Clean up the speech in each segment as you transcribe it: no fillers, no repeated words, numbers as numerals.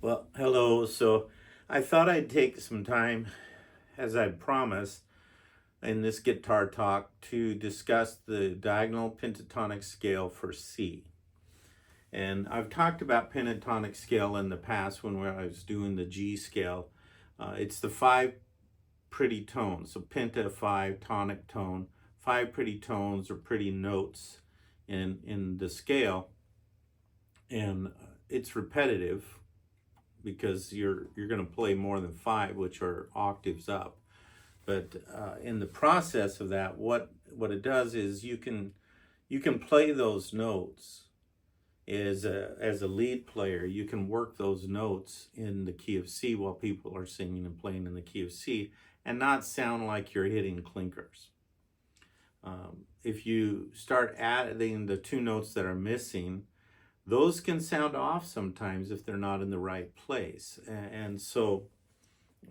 Well, hello. So I thought I'd take some time, as I promised, in this guitar talk to discuss the diagonal pentatonic scale for C. And I've talked about pentatonic scale in the past when I was doing the G scale. It's the five pretty tones. So penta, five, tonic tone, five pretty tones or pretty notes in the scale. And it's repetitive because you're going to play more than five, which are octaves up. But in the process of that, what it does is you can play those notes as a lead player. You can work those notes in the key of C while people are singing and playing in the key of C, and not sound like you're hitting clinkers. If you start adding the two notes that are missing, those can sound off sometimes if they're not in the right place. And so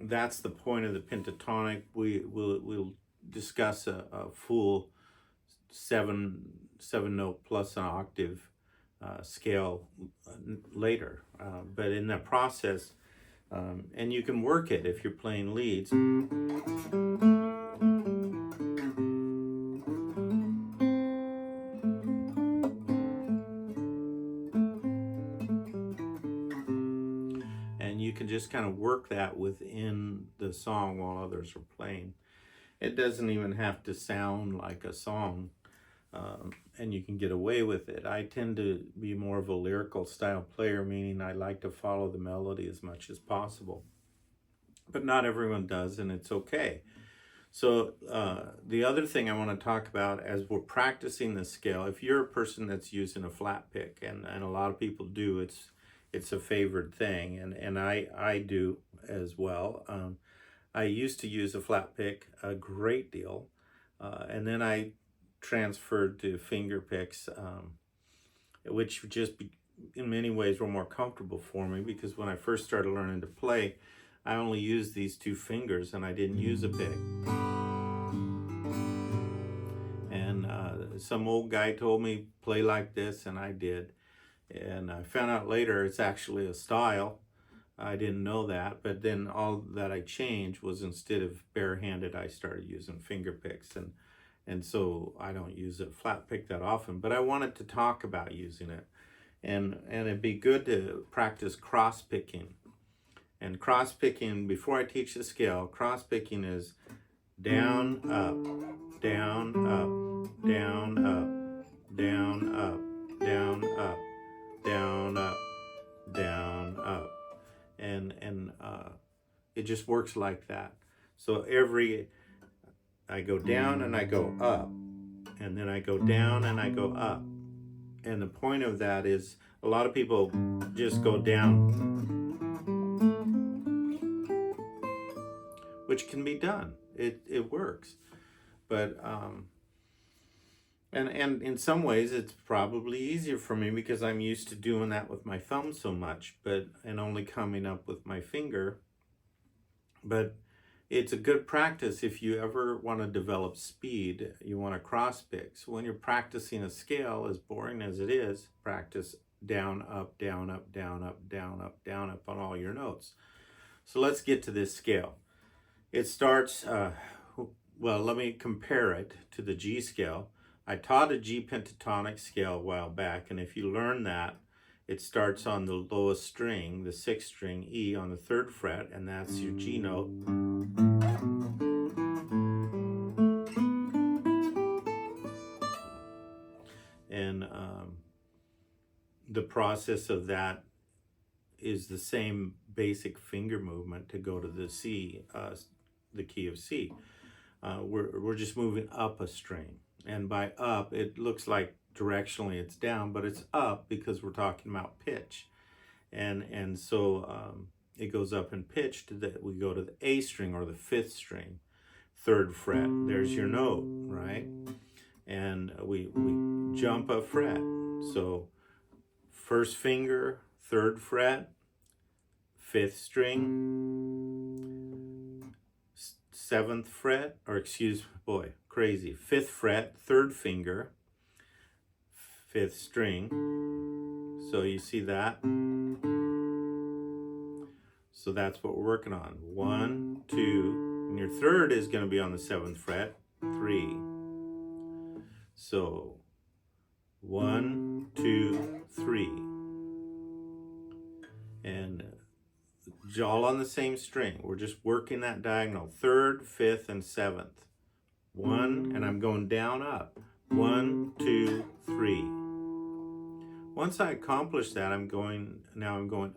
that's the point of the pentatonic. We'll discuss a full seven note plus an octave scale later. But in that process, and you can work it if you're playing leads. And you can just kind of work that within the song while others are playing. It doesn't even have to sound like a song, and you can get away with it. I tend to be more of a lyrical style player, meaning I like to follow the melody as much as possible. But not everyone does, and it's okay. So the other thing I want to talk about as we're practicing the scale, if you're a person that's using a flat pick, and a lot of people do, it's a favored thing, and I do as well. I used to use a flat pick a great deal, and then I transferred to finger picks, which just in many ways were more comfortable for me, because when I first started learning to play, I only used these two fingers and I didn't use a pick. And some old guy told me, play like this, and I did. And I found out later it's actually a style. I didn't know that, but then all that I changed was, instead of barehanded, I started using finger picks, and so I don't use a flat pick that often. But I wanted to talk about using it, and it'd be good to practice cross picking. And cross picking, before I teach the scale, cross picking is down, up, down, up, down, up, down, up, down, up, down, up, down, up. And it just works like that. So I go down and I go up, and then I go down and I go up. And the point of that is, a lot of people just go down, which can be done. It works. But and in some ways it's probably easier for me because I'm used to doing that with my thumb so much, and only coming up with my finger. But it's a good practice if you ever want to develop speed. You want to cross pick. So when you're practicing a scale, as boring as it is, practice down, up, down, up, down, up, down, up, down, up on all your notes. So let's get to this scale. It starts, well, let me compare it to the G scale. I taught a G pentatonic scale a while back, and if you learn that, it starts on the lowest string, the sixth string, E, on the third fret, and that's your G note. And the process of that is the same basic finger movement to go to the C, the key of C. We're just moving up a string. And by up, it looks like directionally it's down, but it's up because we're talking about pitch. And so it goes up in pitch to that. We go to the A string, or the fifth string, third fret. There's your note, right? And we jump a fret. So first finger, third fret, fifth string, seventh fret, or fifth fret, third finger, fifth string. So you see that? So that's what we're working on. 1, 2, and your third is going to be on the 7th fret, 3. So 1, 2, 3. And all on the same string. We're just working that diagonal. 3rd, 5th, and 7th. 1, and I'm going down, up. 1, 2, 3. Once I accomplish that, I'm going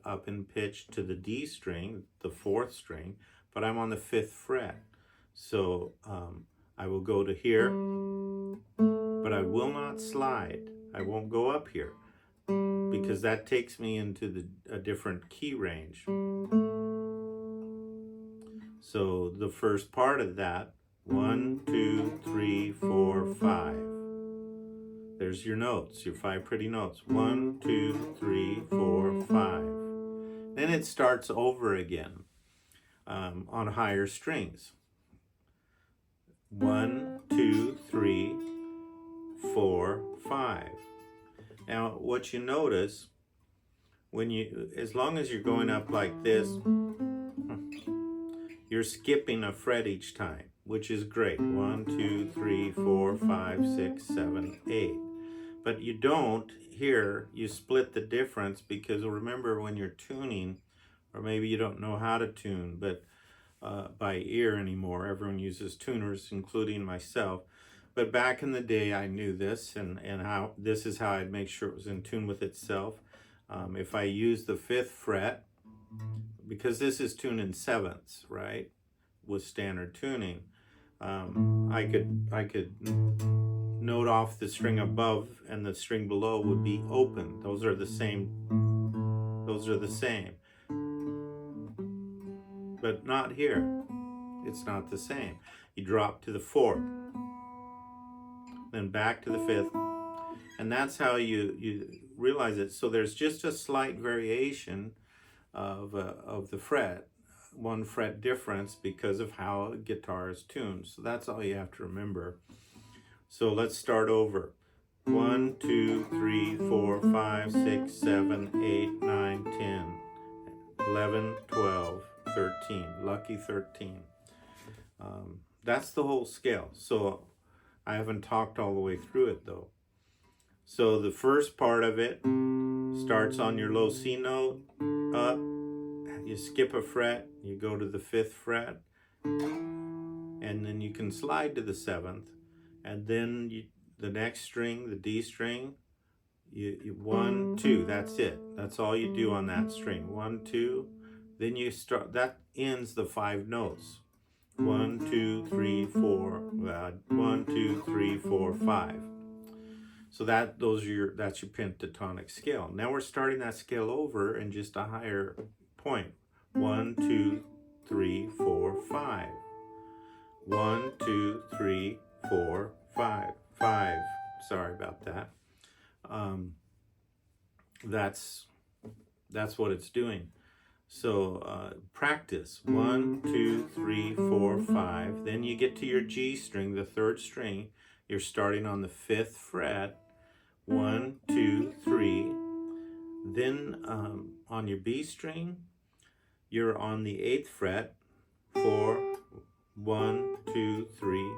up in pitch to the D string, the 4th string, but I'm on the 5th fret. So I will go to here, but I will not slide. I won't go up here because that takes me into a different key range. So the first part of that, 1, 2, 3, 4, 5. There's your notes, your 5 pretty notes. 1, 2, 3, 4, 5. Then it starts over again on higher strings. 1, 2, 3, 4, 5. Now, what you notice as long as you're going up like this, you're skipping a fret each time, which is great. 1, 2, 3, 4, 5, 6, 7, 8. But you don't here, you split the difference, because remember when you're tuning, or maybe you don't know how to tune, but by ear anymore. Everyone uses tuners, including myself. But back in the day, I knew this, and how this is how I'd make sure it was in tune with itself. If I use the 5th fret, because this is tuned in 7ths, right, with standard tuning, I could note off the string above, and the string below would be open. Those are the same. But not here. It's not the same. You drop to the 4th, then back to the 5th, and that's how you realize it. So there's just a slight variation of the fret, 1 fret difference, because of how a guitar is tuned. So that's all you have to remember. So let's start over. 1, 2, 3, 4, 5, 6, 7, 8, 9, 10, 11, 12, 13. Lucky 13. That's the whole scale. So I haven't talked all the way through it though. So the first part of it starts on your low C note, up, you skip a fret, you go to the 5th fret, and then you can slide to the 7th, and then the next string, the D string, you 1, 2, that's it. That's all you do on that string. 1, 2, then you start, that ends the 5 notes. 1, 2, 3, 4, 1, 2, 3, 4, 5. So that's your pentatonic scale. Now we're starting that scale over in just a higher point. 1, 2, 3, 4, 5. 1, 2, 3, 4, 5. 5. Sorry about that. That's what it's doing. So practice. 1, 2, 3, 4, 5. Then you get to your G string, the 3rd string. You're starting on the 5th fret. 1, 2, 3. Then on your B string, you're on the 8th fret. 4, 1, 2, 3.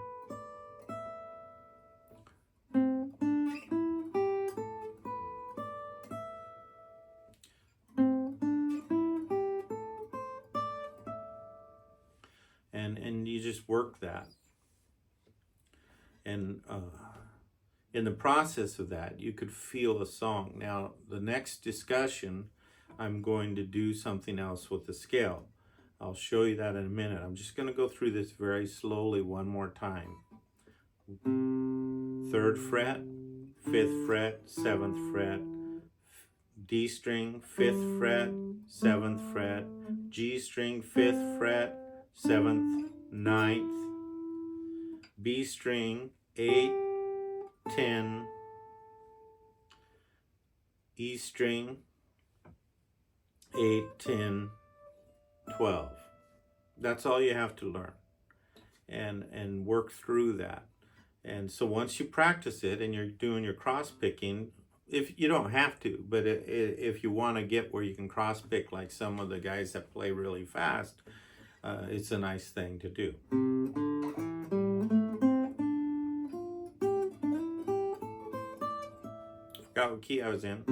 And you just work that. And in the process of that, you could feel a song. Now, the next discussion, I'm going to do something else with the scale. I'll show you that in a minute. I'm just going to go through this very slowly one more time. 3rd fret, 5th fret, 7th fret, D string, 5th fret, 7th fret, G string, 5th fret, 7th, 9th, B string, 8, 10, E string, 8, 10, 12. That's all you have to learn, and work through that. And so once you practice it and you're doing your cross picking, if you don't have to, but if you want to get where you can cross pick like some of the guys that play really fast, it's a nice thing to do. Forgot what key I was in.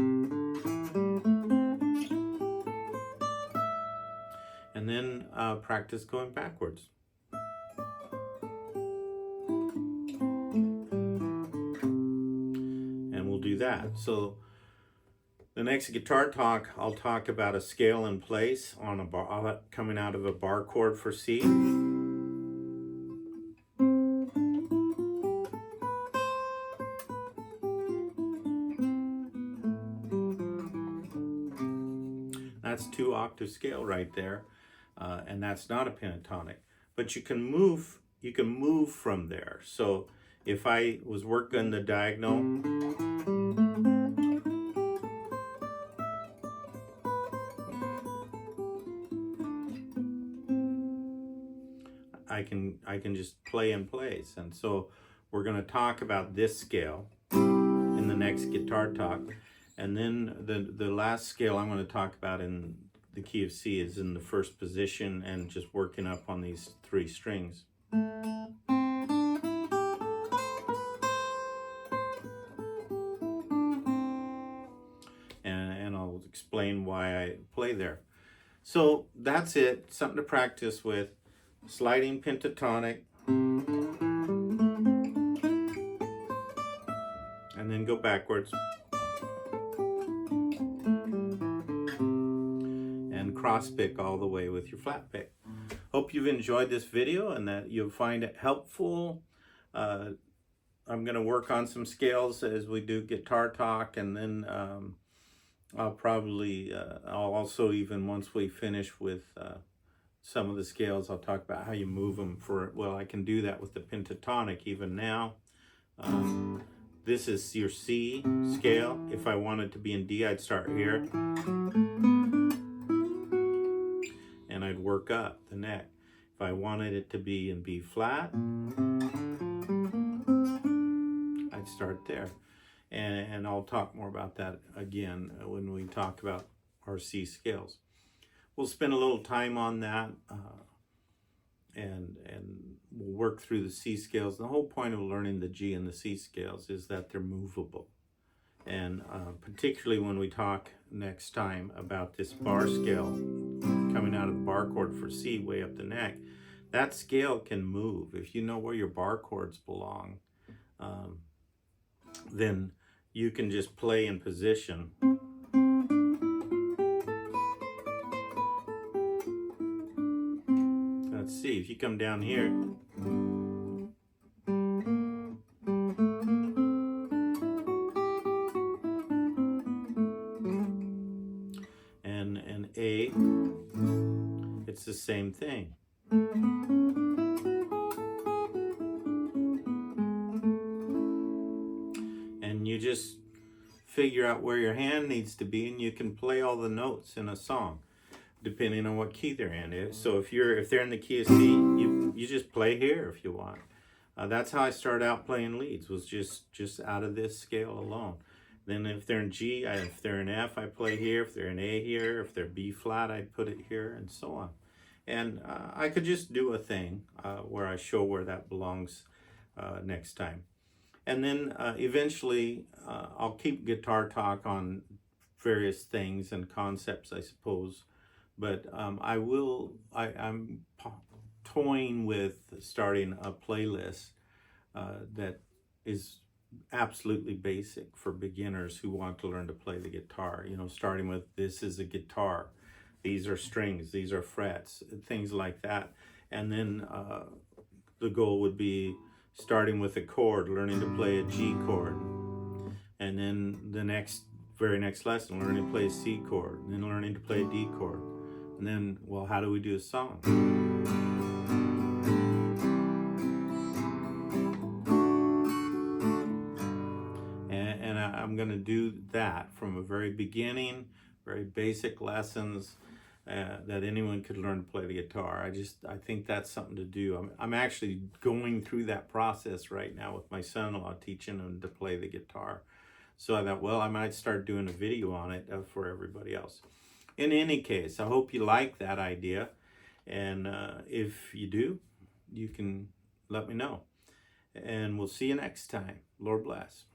And then practice going backwards. And we'll do that. So the next guitar talk, I'll talk about a scale in place on a bar, coming out of a bar chord for C. That's 2-octave scale right there, and that's not a pentatonic. But you can move from there. So if I was working the diagonal, I can just play in place. And so we're going to talk about this scale in the next guitar talk. And then the last scale I'm going to talk about in the key of C is in the first position and just working up on these 3 strings. And I'll explain why I play there. So that's it, something to practice with. Sliding pentatonic, and then go backwards. And cross pick all the way with your flat pick. Hope you've enjoyed this video and that you'll find it helpful. I'm going to work on some scales as we do guitar talk, and then I'll also, even once we finish with some of the scales, I'll talk about how you move them well, I can do that with the pentatonic even now. This is your C scale. If I wanted to be in D, I'd start here. And I'd work up the neck. If I wanted it to be in B flat, I'd start there. And I'll talk more about that again when we talk about our C scales. We'll spend a little time on that, and we'll work through the C scales. The whole point of learning the G and the C scales is that they're movable. And particularly when we talk next time about this bar scale coming out of the bar chord for C way up the neck, that scale can move. If you know where your bar chords belong, then you can just play in position. Let's see, if you come down here, and A, it's the same thing. And you just figure out where your hand needs to be, and you can play all the notes in a song depending on what key they're in. So if they're in the key of C, you just play here if you want. That's how I started out playing leads, was just out of this scale alone. Then if they're in G, if they're in F, I play here. If they're in A here, if they're B flat, I put it here, and so on. And I could just do a thing where I show where that belongs next time. And then eventually I'll keep guitar talk on various things and concepts, I suppose. But I'm toying with starting a playlist that is absolutely basic for beginners who want to learn to play the guitar. You know, starting with, this is a guitar, these are strings, these are frets, things like that. And then the goal would be starting with a chord, learning to play a G chord. And then the very next lesson, learning to play a C chord, and then learning to play a D chord. And then, well, how do we do a song? And I'm going to do that from a very beginning, very basic lessons that anyone could learn to play the guitar. I think that's something to do. I'm actually going through that process right now with my son-in-law, teaching him to play the guitar. So I thought, well, I might start doing a video on it for everybody else. In any case, I hope you like that idea. And if you do, you can let me know. And we'll see you next time. Lord bless.